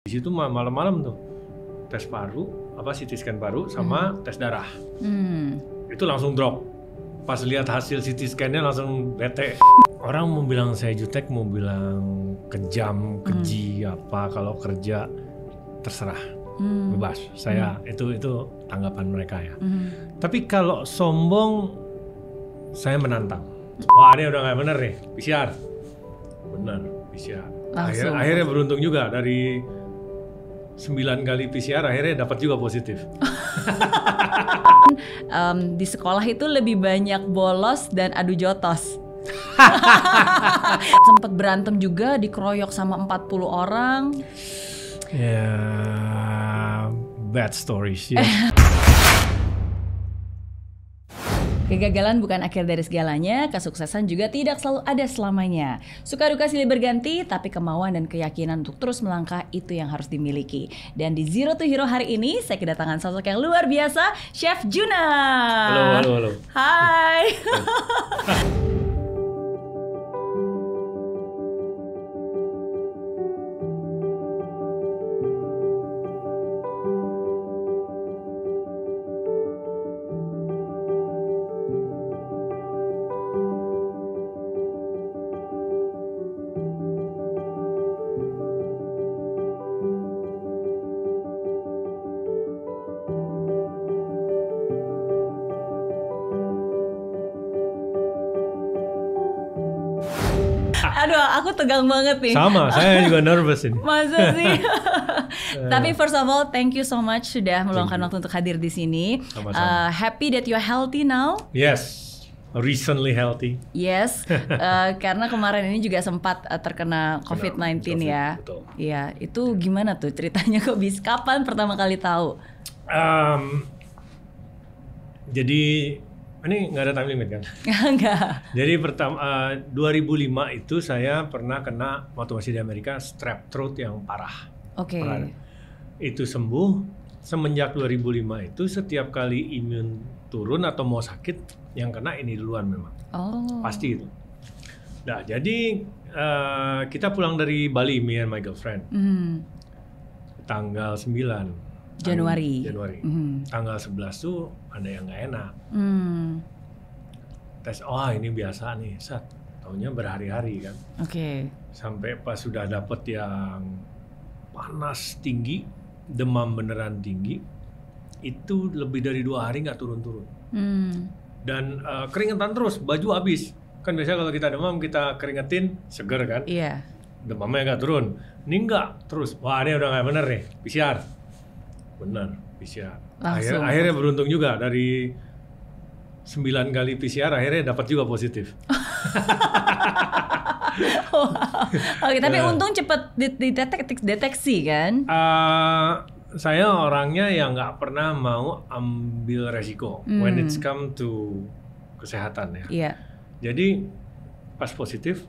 Di situ malam-malam tuh tes paru, CT scan paru sama tes darah. Itu langsung drop. Pas lihat hasil CT scan-nya langsung bete. Orang mau bilang saya jutek, mau bilang kejam, keji apa, kalau kerja terserah. Bebas. Saya itu tanggapan mereka ya. Tapi kalau sombong saya menantang. Wah, ini udah nggak bener nih, PCR. Bener, PCR. Akhirnya beruntung juga, dari 9 kali PCR akhirnya dapat juga positif. Di sekolah itu lebih banyak bolos dan adu jotos. Sempet berantem juga, dikeroyok sama 40 orang. Ya, bad stories ya. Kegagalan bukan akhir dari segalanya, kesuksesan juga tidak selalu ada selamanya. Suka duka silih berganti, tapi kemauan dan keyakinan untuk terus melangkah itu yang harus dimiliki. Dan di Zero to Hero hari ini, saya kedatangan sosok yang luar biasa, Chef Juna. Halo. Hai. Aduh, aku tegang banget nih. Sama, saya juga nervous ini. Masa sih? Tapi first of all, thank you so much sudah meluangkan waktu untuk hadir di sini. Happy that you are healthy now. Yes, recently healthy. Yes, karena kemarin ini juga sempat terkena COVID-19 ya. Betul. Iya, itu gimana tuh ceritanya, kok bisa? Kapan pertama kali tahu? Jadi ini nggak ada time limit kan? Enggak. Jadi 2005 itu saya pernah kena waktu masih di Amerika strep throat yang parah. Oke. Itu sembuh. Semenjak 2005 itu setiap kali imun turun atau mau sakit, yang kena ini duluan memang. Oh. Pasti itu. Nah, jadi kita pulang dari Bali, me and my girlfriend. Tanggal 9 Januari. Tanggal 11 tuh ada yang nggak enak. Tes, ini biasa nih, taunya berhari-hari kan. Oke. Sampai pas sudah dapet yang panas tinggi, demam beneran tinggi, itu lebih dari 2 hari nggak turun-turun. Dan keringetan terus, baju habis. Kan biasanya kalau kita demam kita keringetin, seger kan? Iya. Demamnya nggak turun. Ini nggak terus. Wah, ini udah nggak bener nih, PCR. Bener, PCR. Akhirnya beruntung juga, dari 9 kali PCR akhirnya dapat juga positif. Oke, tapi untung cepat dideteksi kan? Saya orangnya yang nggak pernah mau ambil resiko when it's come to kesehatan ya. Iya. Jadi pas positif,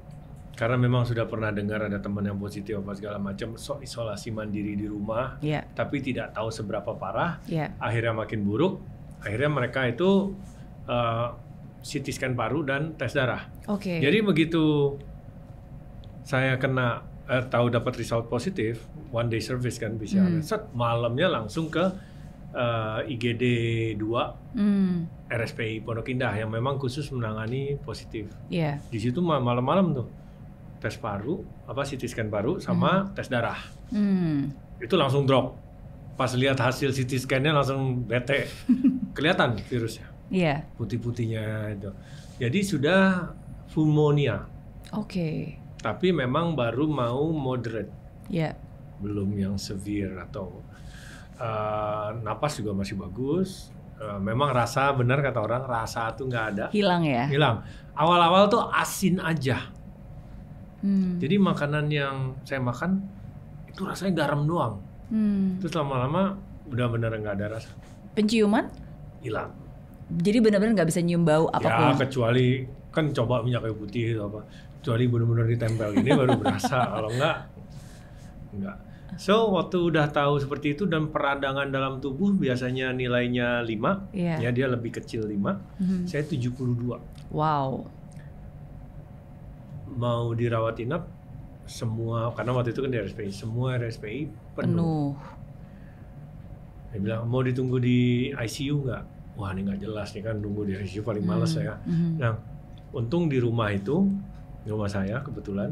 karena memang sudah pernah dengar ada teman yang positif apa segala macam, isolasi mandiri di rumah, tapi tidak tahu seberapa parah, akhirnya makin buruk. Akhirnya mereka itu CT scan paru dan tes darah. Jadi begitu saya kena tahu dapat result positif, one day service kan PCR, malamnya langsung ke IGD 2 RSPI Pondok Indah yang memang khusus menangani positif. Di situ malam-malam tuh tes paru, CT scan paru sama tes darah. Itu langsung drop. Pas lihat hasil CT scan-nya langsung bete. Kelihatan virusnya. Putih-putihnya itu. Jadi sudah pneumonia. Tapi memang baru mau moderate. Belum yang severe atau napas juga masih bagus. Memang rasa, benar kata orang, rasa tuh nggak ada. Hilang ya? Hilang. Awal-awal tuh asin aja. Jadi makanan yang saya makan itu rasanya garam doang. Terus lama-lama udah bener nggak ada rasa. Penciuman? Hilang. Jadi benar-benar nggak bisa nyium bau apapun? Ya kecuali kan coba minyak kayu putih itu apa. Kecuali bener-bener ditempel ini baru berasa. Kalau enggak. So waktu udah tahu seperti itu dan peradangan dalam tubuh biasanya nilainya 5, ya dia lebih kecil 5, saya 72. Wow. Mau dirawat inap semua, karena waktu itu kan di RSPI, semua RSPI penuh. Dia bilang, mau ditunggu di ICU nggak? Wah, ini nggak jelas nih kan, nunggu di ICU paling males saya. Nah, untung di rumah saya kebetulan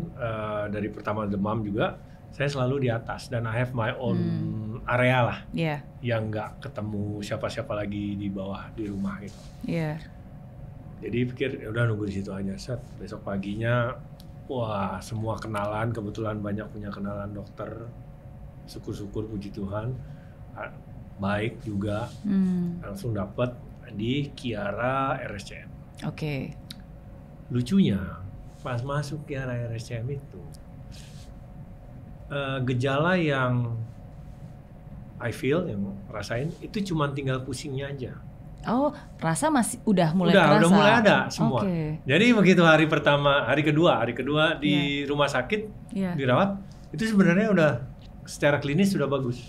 dari pertama demam juga, saya selalu di atas dan I have my own area lah, yang nggak ketemu siapa-siapa lagi di bawah di rumah gitu. Jadi pikir udah nunggu di situ aja. Set, besok paginya, wah semua kenalan, kebetulan banyak punya kenalan dokter, syukur-syukur puji Tuhan, baik juga, langsung dapat di Kiara RSCM. Lucunya pas masuk Kiara RSCM itu, gejala yang I feel, yang rasain itu cuma tinggal pusingnya aja. Oh, rasa masih udah mulai terasa? Udah mulai ada semua. Jadi begitu hari kedua di rumah sakit dirawat, itu sebenarnya udah secara klinis sudah bagus.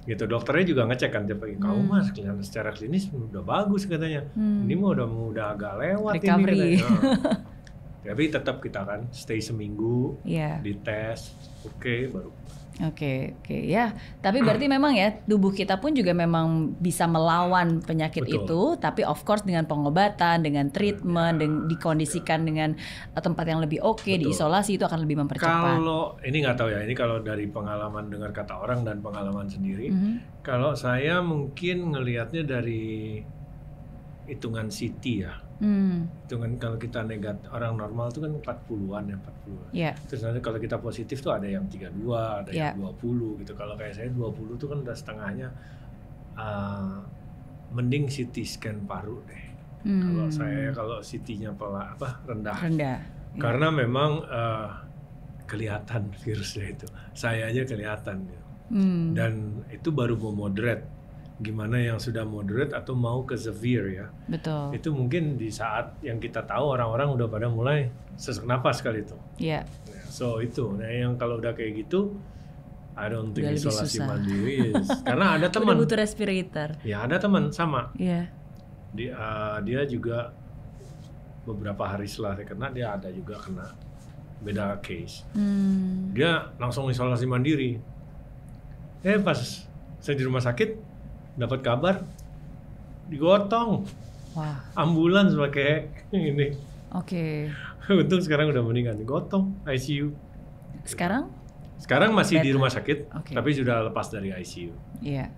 Gitu, dokternya juga ngecek kan tiap pagi, kamu mas kelihatan secara klinis udah bagus katanya. Ini mah udah agak lewat recovery. Ini tapi tetap kita kan stay seminggu, dites, baru. Oke, ya. Tapi berarti memang ya tubuh kita pun juga memang bisa melawan penyakit itu, tapi of course dengan pengobatan, dengan treatment, dikondisikan dengan tempat yang lebih diisolasi itu akan lebih mempercepat. Kalau ini nggak tahu ya, ini kalau dari pengalaman dengar kata orang dan pengalaman sendiri, kalau saya mungkin ngelihatnya dari hitungan CT ya. Hitungan kalau kita negatif, orang normal itu kan 40-an ya, 40. Terus nanti kalau kita positif tuh ada yang 32, ada yang 20 gitu. Kalau kayak saya 20 tuh kan udah setengahnya, mending CT scan paru deh. Kalau CT-nya rendah. Karena memang kelihatan virusnya itu. Saya aja kelihatan gitu. Dan itu baru mau moderate. Gimana yang sudah moderate atau mau ke severe ya. Betul. Itu mungkin di saat yang kita tahu orang-orang udah pada mulai sesak napas kali itu. So itu, nah yang kalau udah kayak gitu, I don't think isolasi mandiri karena ada teman. Udah butuh respirator. Ya ada teman sama. Dia juga beberapa hari setelah saya kena, dia ada juga kena beda case. Dia langsung isolasi mandiri. Pas saya di rumah sakit dapat kabar digotong. Ambulans pakai ini. Untung sekarang udah meninggal, digotong ICU. Sekarang masih di rumah sakit, tapi sudah lepas dari ICU. Iya.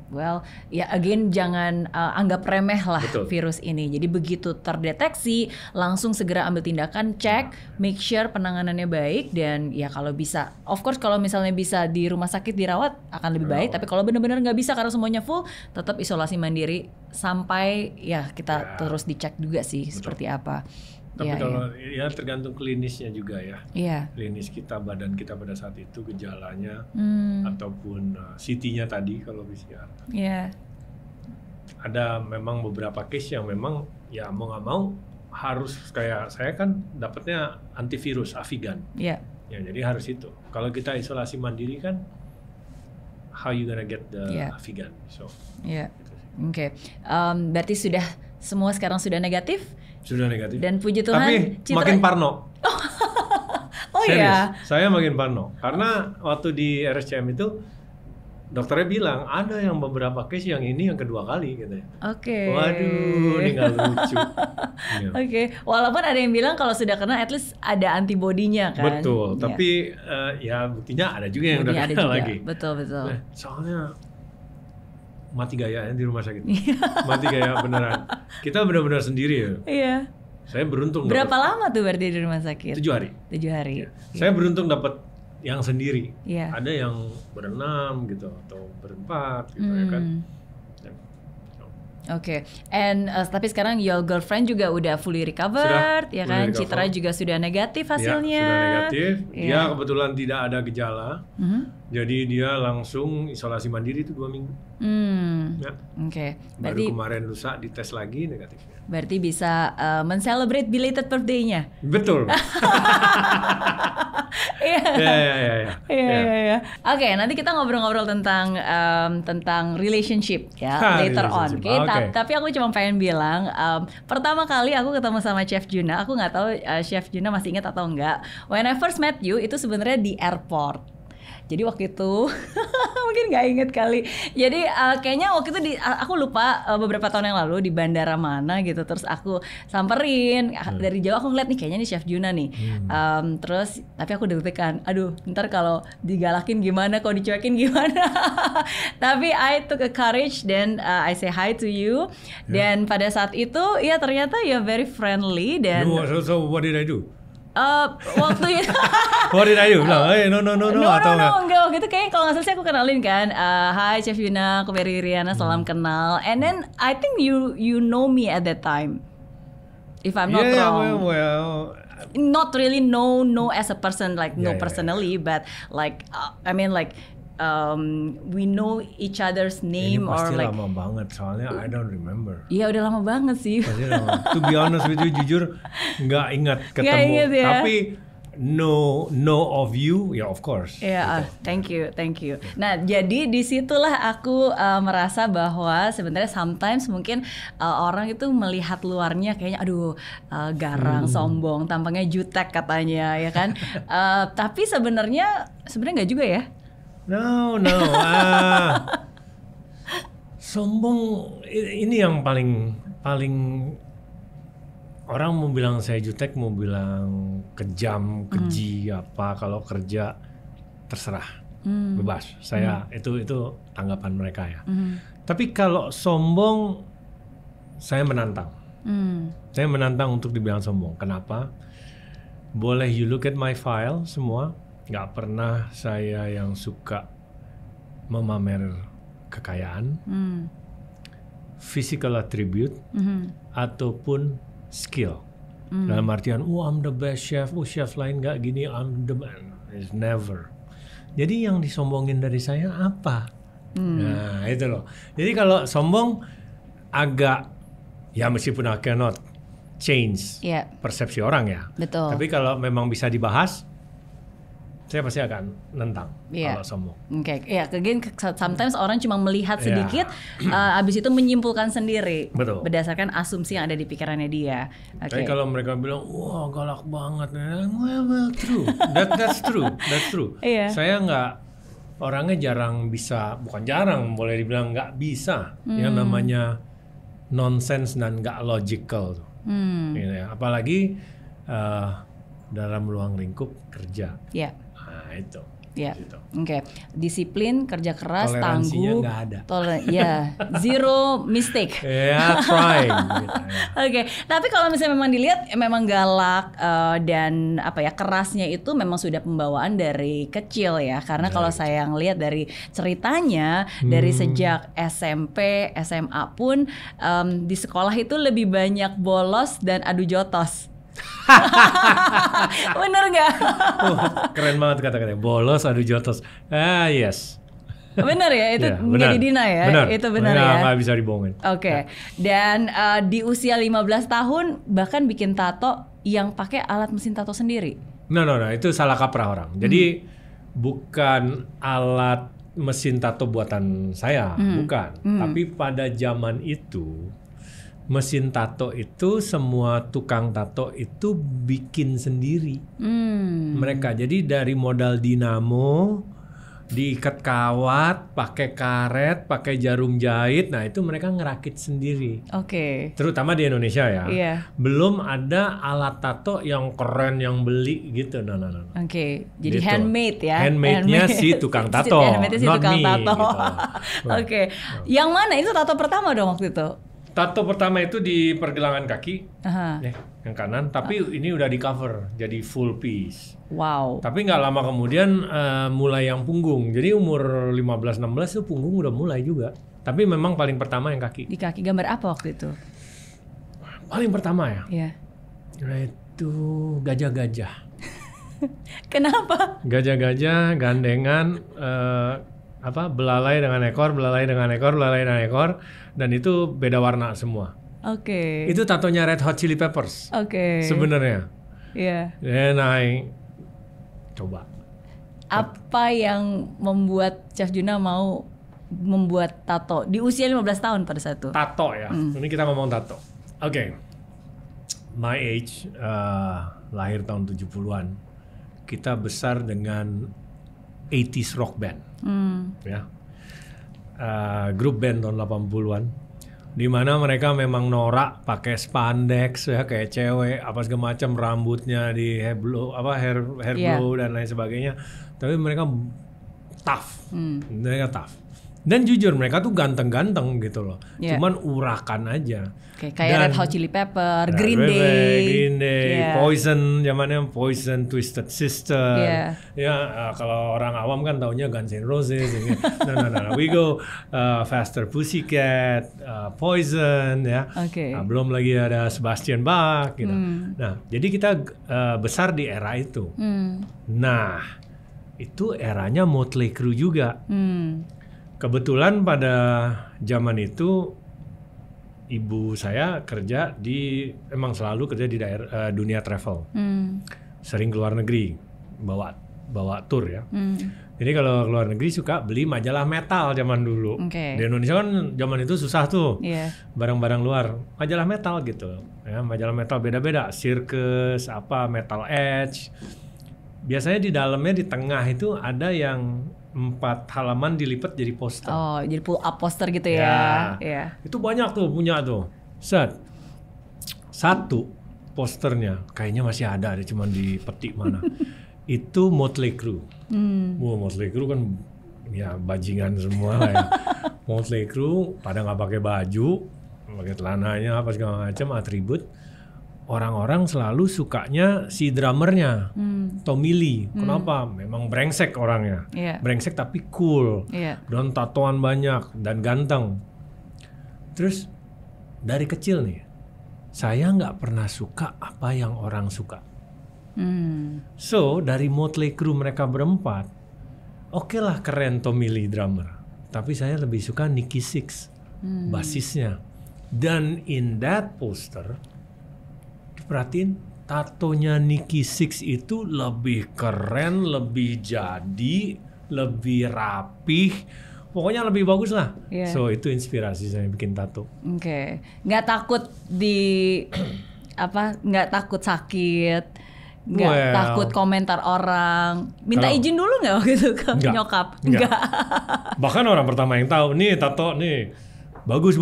Well, ya again jangan anggap remeh lah virus ini. Jadi begitu terdeteksi langsung segera ambil tindakan, cek, make sure penanganannya baik, dan ya kalau bisa, of course kalau misalnya bisa di rumah sakit dirawat akan lebih baik. Tapi kalau benar-benar nggak bisa karena semuanya full, tetap isolasi mandiri sampai ya kita terus dicek juga sih seperti apa. Tapi kalau ya tergantung klinisnya juga ya. Klinis kita, badan kita pada saat itu gejalanya ataupun CT-nya tadi kalau PCR. Ada memang beberapa case yang memang ya mau nggak mau harus, kayak saya kan dapatnya antivirus Avigan. Ya jadi harus itu. Kalau kita isolasi mandiri kan how you gonna get the Avigan? So. Berarti sudah semua sekarang sudah negatif? Sudah negatif. Dan puji Tuhan, tapi makin parno. Serius, saya makin parno. Karena waktu di RSCM itu dokternya bilang ada yang beberapa case yang ini yang kedua kali gitu ya. Waduh, ini nggak lucu. Walaupun ada yang bilang kalau sudah kena at least ada antibodinya kan. Betul, tapi ya buktinya ada juga yang udah kena lagi. Betul. Soalnya mati gaya di rumah sakit. Mati gaya beneran. Kita benar-benar sendiri ya. Saya beruntung. Berapa lama tuh berarti di rumah sakit? 7 hari. 7 hari. Saya beruntung dapat yang sendiri. Ada yang berenam gitu atau berempat gitu ya kan. And tapi sekarang your girlfriend juga udah fully recovered, ya kan? Citra juga sudah negatif hasilnya. Sudah negatif. Dia kebetulan tidak ada gejala. Jadi dia langsung isolasi mandiri itu 2 minggu. Baru kemarin lusa dites lagi negatifnya. Berarti bisa men-celebrate belated birthday-nya. Betul. Iya. Oke, nanti kita ngobrol-ngobrol tentang relationship ya later on. Tapi aku cuma pengen bilang, pertama kali aku ketemu sama Chef Juna, aku nggak tahu Chef Juna masih ingat atau enggak. When I first met you itu sebenarnya di airport. Jadi waktu itu mungkin nggak inget kali. Jadi kayaknya waktu itu aku lupa beberapa tahun yang lalu di bandara mana gitu. Terus aku samperin dari jauh, aku ngeliat nih kayaknya nih Chef Juna nih. Terus tapi aku deg-degan. Aduh, ntar kalau digalakin gimana, kalau dicuekin gimana. Tapi I took a courage dan I say hi to you. Dan pada saat itu ya ternyata you're very friendly dan. So what did I do? Waktu itu what did I do? Bilang, no, atau enggak. Waktu itu kayaknya kalau nggak salah aku kenalin kan, hi Chef Yuna, aku Berry Riana, salam kenal. And then I think you know me at that time, if I'm not wrong. Well, not really know as a person, like personally, but like I mean like we know each other's name. Ini pasti or like lama banget soalnya I don't remember. Iya udah lama banget sih. Pasti lama. To be honest with you, jujur nggak ingat ketemu. Gak ingat, ya? Tapi know of you, ya of course. Ya, gitu. Thank you. Nah, jadi disitulah aku merasa bahwa sebenarnya sometimes mungkin orang itu melihat luarnya kayaknya aduh garang, sombong, tampangnya jutek katanya, ya kan? Tapi sebenarnya nggak juga ya. No. Sombong ini yang paling orang mau bilang saya jutek, mau bilang kejam, keji apa, kalau kerja terserah. Bebas. Saya itu tanggapan mereka ya. Tapi kalau sombong saya menantang. Saya menantang untuk dibilang sombong. Kenapa? Boleh you look at my file semua. Gak pernah saya yang suka memamer kekayaan, physical attribute, ataupun skill. Dalam artian, I'm the best chef, chef lain gak gini, I'm the man. It's never. Jadi yang disombongin dari saya apa? Nah itu loh. Jadi kalau sombong agak, ya meskipun I cannot change persepsi orang ya. Betul. Tapi kalau memang bisa dibahas, saya pasti akan nentang kalau sombong. Oke, ya, again sometimes orang cuma melihat sedikit, abis itu menyimpulkan sendiri. Betul. Berdasarkan asumsi yang ada di pikirannya dia. Tapi kalau mereka bilang, wah galak banget, well true, that's true. Saya nggak, orangnya jarang bisa, bukan jarang, boleh dibilang nggak bisa, yang namanya nonsense dan nggak logical, gitu ya. Apalagi dalam ruang lingkup kerja. Nah itu. Oke. Disiplin, kerja keras, toleransinya tangguh. Nggak ada. Zero mistake. Trying. Gitu, Oke. Tapi kalau misalnya memang dilihat, memang galak dan kerasnya itu memang sudah pembawaan dari kecil ya. Karena kalau saya ngelihat dari ceritanya, dari sejak SMP, SMA pun di sekolah itu lebih banyak bolos dan adu jotos. Bener nggak? Keren banget kata-katanya, bolos adu jotos. Yes. Bener ya, itu nggak didina ya? Bener. Itu benar ya? Nggak bisa dibohongin. Oke. Dan di usia 15 tahun bahkan bikin tato yang pakai alat mesin tato sendiri. No, itu salah kaprah orang. Jadi bukan alat mesin tato buatan saya, bukan. Tapi pada zaman itu mesin tato itu semua tukang tato itu bikin sendiri mereka. Jadi dari modal dinamo, diikat kawat, pakai karet, pakai jarum jahit. Nah itu mereka ngerakit sendiri. Oke. Terutama di Indonesia ya. Belum ada alat tato yang keren yang beli gitu. No. Oke. Jadi gitu. Handmade ya. Handmade-nya si tukang tato, not me. Gitu. Oke. Yang mana itu tato pertama dong waktu itu? Tato pertama itu di pergelangan kaki, yang kanan. Tapi ini udah di cover, jadi full piece. Wow. Tapi nggak lama kemudian mulai yang punggung. Jadi umur 15-16 itu punggung udah mulai juga. Tapi memang paling pertama yang kaki. Di kaki gambar apa waktu itu? Paling pertama ya? Iya. Itu gajah-gajah. Kenapa? Gajah-gajah gandengan, belalai dengan ekor, dan itu beda warna semua. Oke. Itu tatonya Red Hot Chili Peppers. Oke. Sebenarnya. Iya. Dan coba. Apa yang membuat Chef Juna mau membuat tato di usia 15 tahun pada saat itu? Tato ya. Ini kita ngomong tato. Oke. My age, lahir tahun 70-an. Kita besar dengan 80s rock band, ya, grup band tahun 80-an, di mana mereka memang norak, pakai spandex ya kayak cewek, apa segala macam, rambutnya di hair blow dan lain sebagainya, tapi mereka tough, Dan jujur mereka tuh ganteng-ganteng gitu loh, cuman urakan aja. Kayak Red Hot Chili Pepper, Green Day, Poison, zamannya Poison, Twisted Sister. Kalau orang awam kan taunya Guns N' Roses. No, we go Faster Pussycat, Poison, ya. Belum lagi ada Sebastian Bach gitu. Nah, jadi kita besar di era itu. Nah, itu eranya Motley Crue juga. Kebetulan pada zaman itu ibu saya emang selalu kerja di daerah dunia travel, sering keluar negeri, bawa tour ya. Jadi kalau keluar negeri suka beli majalah metal zaman dulu. Di Indonesia kan zaman itu susah tuh, barang-barang luar, majalah metal gitu. Ya, majalah metal beda-beda, Circus, Metal Edge. Biasanya di dalamnya di tengah itu ada yang 4 halaman dilipat jadi poster. Oh, jadi pull up poster gitu ya. Itu banyak tuh punya tuh. Satu posternya kayaknya masih ada cuman di peti mana. Itu Motley Crue. Motley Crue kan ya bajingan semua lah ya. Motley Crue pada nggak pakai baju, pakai celananya apa segala macam, atribut. Orang-orang selalu sukanya si drummernya, Tommy Lee. Kenapa? Memang brengsek orangnya. Brengsek tapi cool. Dan tatoan banyak dan ganteng. Terus dari kecil nih, saya nggak pernah suka apa yang orang suka. So dari Motley Crue mereka berempat, oke lah keren Tommy Lee drummer. Tapi saya lebih suka Nikki Sixx, basisnya. Dan in that poster, perhatiin tatonya Nikki Sixx itu lebih keren, lebih jadi, lebih rapih, pokoknya lebih bagus lah. So itu inspirasi saya bikin tato. Nggak takut nggak takut sakit, nggak takut komentar orang, minta izin dulu nggak waktu itu ke nyokap? Nggak. Bahkan orang pertama yang tahu nih tato nih. Bagus,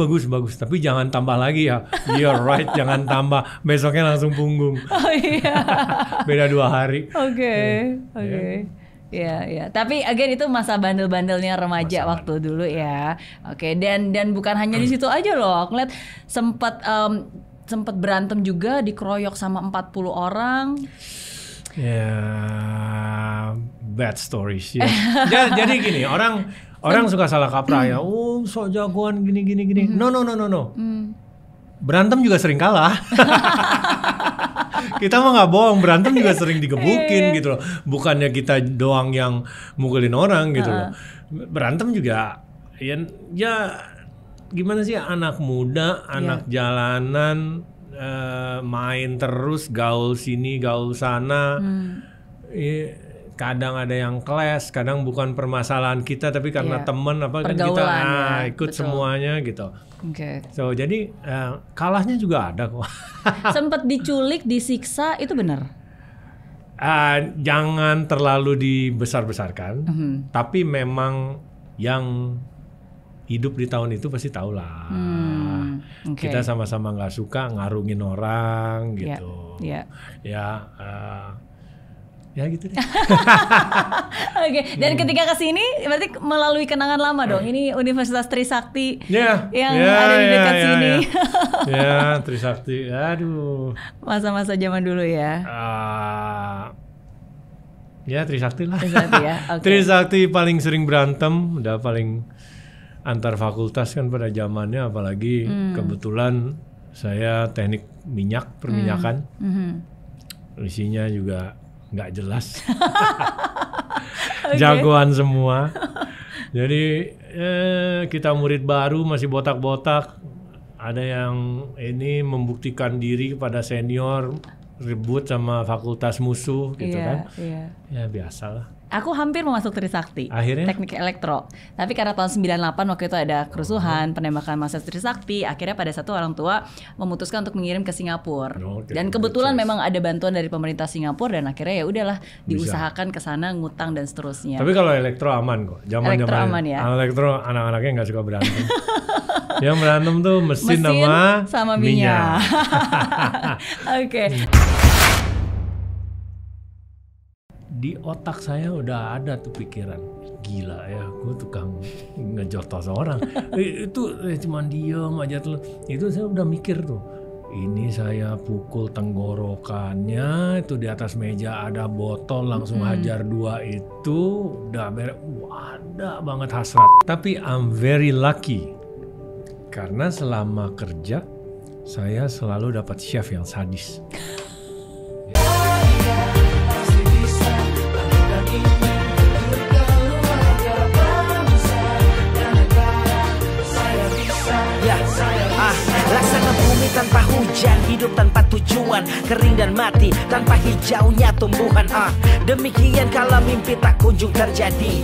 tapi jangan tambah lagi ya. You're right, jangan tambah. Besoknya langsung punggung. Oh iya. Beda 2 hari. Oke. Iya. Tapi again itu masa bandel-bandelnya remaja waktu dulu ya. Dan bukan hanya di situ aja loh. Ngeliat sempat berantem juga, dikeroyok sama 40 orang. Bad stories. Jadi gini, orang suka salah kaprah ya. Sok jagoan gini. No. Berantem juga sering kalah. Kita mah nggak bohong, berantem juga sering digebukin gitu loh. Bukannya kita doang yang mukulin orang gitu loh. Berantem juga ya gimana sih, anak muda, anak jalanan, main terus, gaul sini, gaul sana. Kadang ada yang clash, kadang bukan permasalahan kita tapi karena temen kan kita ikut semuanya gitu. So jadi kalahnya juga ada kok. Sempet diculik, disiksa, itu benar? Jangan terlalu dibesar-besarkan, tapi memang yang hidup di tahun itu pasti tahu lah. Kita sama-sama nggak suka ngarungin orang gitu. Ya gitu deh. Dan ketika kesini berarti melalui kenangan lama dong. Ini Universitas Trisakti yang ada di dekat sini. Trisakti. Aduh. Masa-masa zaman dulu ya. Trisakti lah. Trisakti ya. Trisakti paling sering berantem, udah paling antar fakultas kan pada zamannya, apalagi kebetulan saya teknik minyak, perminyakan. Isinya juga nggak jelas. Jagoan semua. Jadi kita murid baru masih botak-botak. Ada yang ini membuktikan diri kepada senior, ribut sama fakultas musuh gitu kan. Ya biasalah. Aku hampir mau masuk Trisakti. Akhirnya? Teknik elektro. Tapi karena tahun 98 waktu itu ada kerusuhan, penembakan mahasiswa Trisakti, akhirnya pada satu orang tua memutuskan untuk mengirim ke Singapura. Dan kebetulan memang ada bantuan dari pemerintah Singapura dan akhirnya ya udahlah diusahakan ke sana, ngutang dan seterusnya. Tapi kalau elektro aman kok. Elektro aman ya. Elektro anak-anaknya nggak suka berantem. Yang berantem tuh mesin sama minyak. Oke. Di otak saya udah ada tuh pikiran, gila ya, gue tukang ngejotos orang. Itu cuman diem aja tuh. Itu saya udah mikir tuh. Ini saya pukul tenggorokannya, itu di atas meja ada botol, langsung hajar 2 itu, udah ada banget hasrat. Tapi I'm very lucky, karena selama kerja, saya selalu dapat chef yang sadis. Laksana bumi tanpa hujan, hidup tanpa tujuan, kering dan mati tanpa hijaunya tumbuhan. Demikian kalau mimpi tak kunjung terjadi.